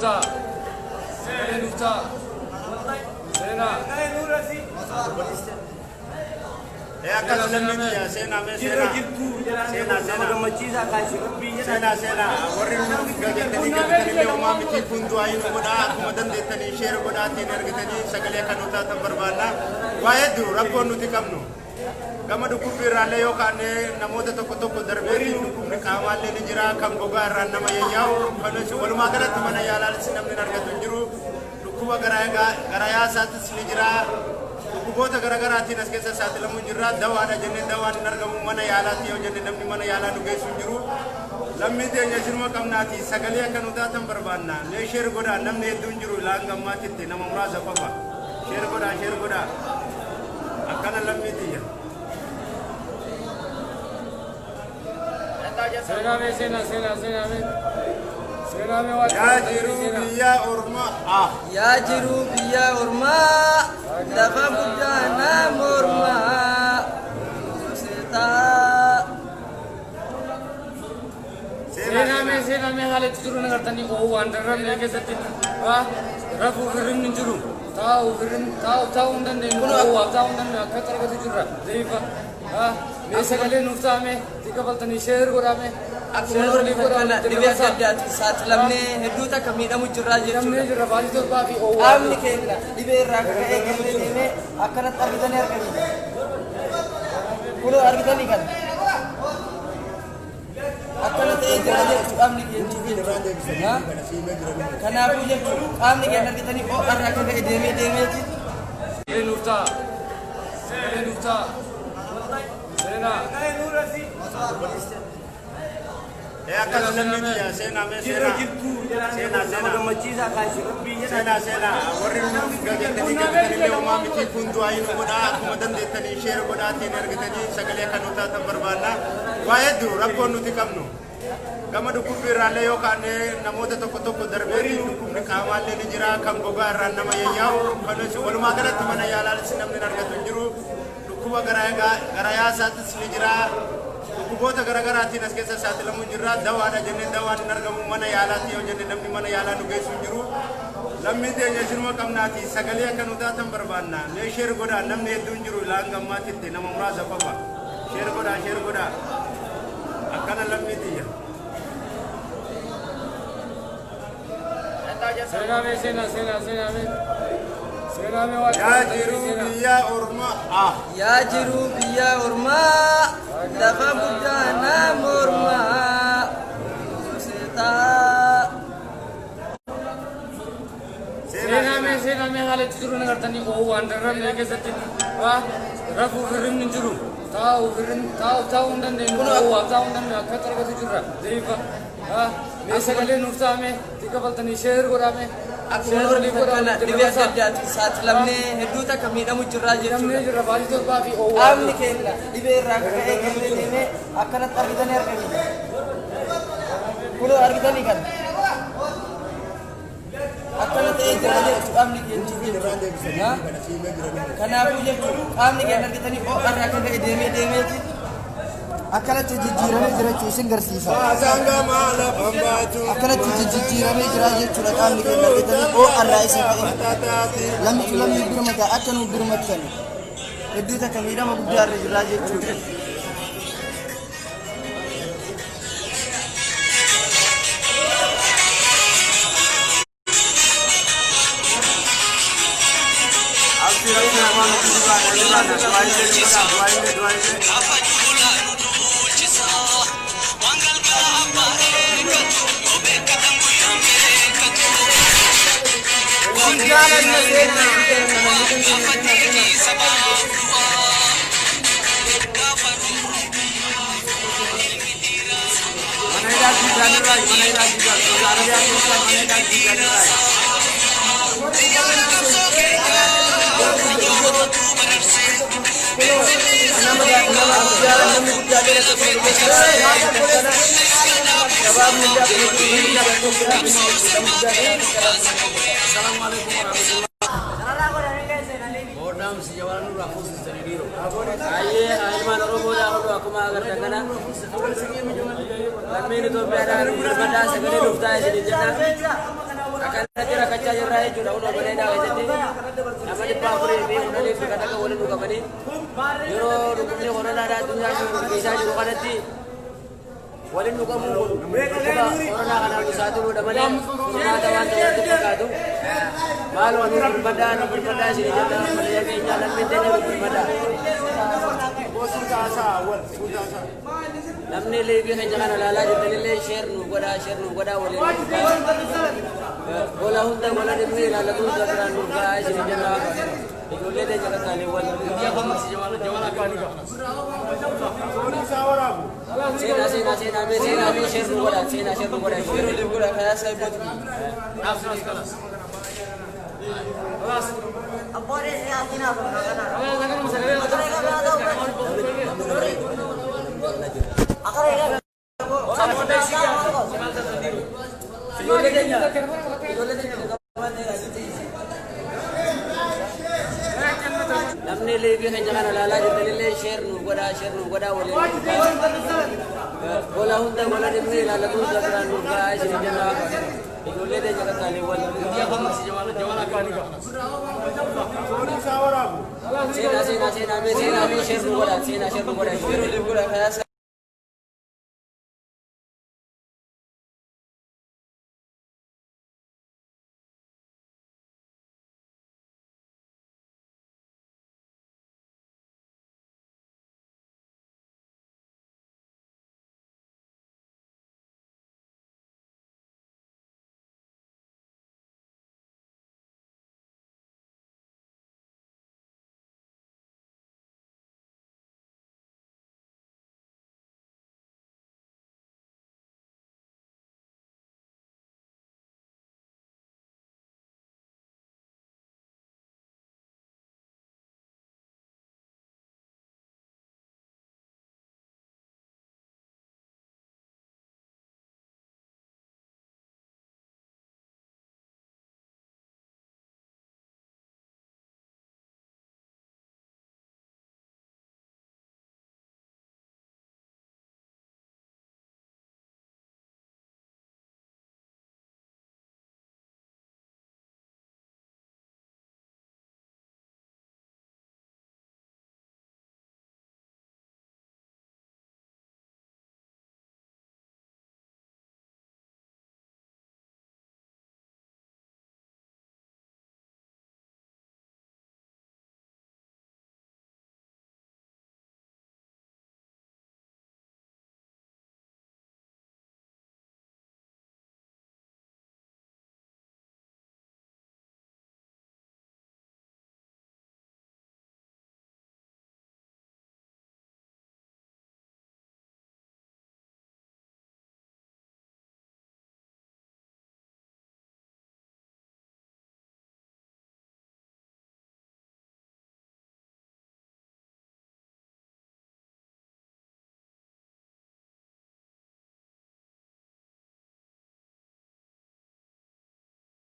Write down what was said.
nufta. Sagalee nufta. Seenaa. Akkas namni seenaa mee seenaa gammachiisaa kaasii seenaa warri gagetanii uumaa miti kuntu ayyuu godhaa akkuma dandeettanii sheera godhaatiin argitanii sagalee kan nuti taatan barbaanna waa hedduu rakkoon nuti qabnu gama dhukkubbii irraallee yookaan namoota tokko darbeetiin dhukkubni qaamaallee ni jira kan gogaa irraan nama yayyaa'u kanas walumaa galatti mana yaalaanis namni argatu hin jiru dhukkuba garaa isaatis ni jira. Dhukkuboota garaagaraatiin as keessa saaxilamuun jirra dawaadha jennee dawaan hin argamu mana yaalaatti yoo jenne namni mana yaalaa nu geessu hin jiru lammii teenya jirma qabnaati sagalee akka nu taatan barbaanna mee sheer godhaa namni hedduun jiru laan gammaatitti nama muraasa qofa sheer godhaa akkana lammii teenya. Yaa jiru biyya ormaa. Yaa jiru biyya ormaa lafa guddaa nama ormaa seetaa. Seenaa mee haala itti jiru nagartanii waan darramne keessatti rafuu hirribni hin jiru taa'uu hin dandeenyu taa'uu hin dandeenyu akka argatu jirra zayyifa mee sagalee nuuf taa'ame xiqqa faltanii sheer godhame. Dhibee addaatti saaxilamnee hedduu takka miidhamu jirraa jechuudha. Qaamni keenya dhibee irraa akka eegalee deemee akkanatti argitanii kunoo argitanii kana akkana ta'ee jira jechuudha qaamni keenya. Kanaafuu jechuudha qaamni keenya argitanii irraa akka ga'e deemeeti. Akkas namni seenaa mee seenaa gammachiisaa kaasii seenaa warri gagetanii uumaa miti kuntu ayyuu godhaa akkuma dandeettanii sheera godhaatiin argitanii sagalee kan nuti taatan barbaanna waa hedduu rakkoon nuti qabnu gama dhukkubbii irraallee yookaan namoota tokko darbeetiin dhukkubni qaamaallee ni jira kan gogaa irraan nama yayyaa'u kanas walumaa galatti mana yaalaanis namni argatu hin jiru dhukkuba garaa isaatis ni jira. Dhukkuboota garaagaraatiin as keessa saaxilamuun jirra dawaadha jennee dawaan hin argamu mana yaalaatti yoo jenne namni mana yaalaa nu geessu hin jiru lammii teenya jirma qabnaati sagalee akka nu taatan barbaanna mee sheer godhaa namni hedduun jiru laan gammaatitti nama muraasa qofa sheer godhaa akkana lammii teenya. Yaa jiru biyya ormaa. Yaa jiru biyya ormaa lafa guddaa nama ormaa seetaa. Seenaa mee haala itti jiru nagartanii waan darramne keessatti rafuu hirribni hin jiru taa'uu hin dandeenyu taa'uu hin dandeenyu akka argatu jirra zayyifa mee sagalee nuuf taa'ame xiqqa faltanii sheer godhame. Dhibee addaatti saaxilamnee hedduu takka miidhamu jirraa jechuudha. Qaamni keenya dhibee irraa akka eegalee deemee akkanatti argitanii kunoo argitanii kana akkana ta'ee jira jechuudha qaamni keenya. Kanaafuu jechuudha qaamni keenya argitanii irraa akka ga'e deemeeti. Akkanatti jijjiiramee jira jechuun isin garsiisa. Akkanatti jijjiiramee jira jechuudha qaamni keenya argitanii irraa isin ta'e lammii birmata akka nu birmattan hedduu takka miidhama guddaa irra jira jechuudha. inu kamu corona kana di satu udah mana ada wanita itu malu anu berbeda sini jada menjaga jalan bentenya berbeda namne legi hai jangan lala jitne share nu goda wale bola hunda bola demi lala tu zakran nu ga sini jada dole de jaga kali wale dia ko masih jalan kali ka sena me share nu goda share nu goda kaya sai bot kalas Abore se atina kana. namne legi hai jangan lala jitne share nu goda wale bola hunda bola demi lala tu zakran nu ga sini jada dole de jaga kali wale dia ko masih jalan kali ka sena me share nu goda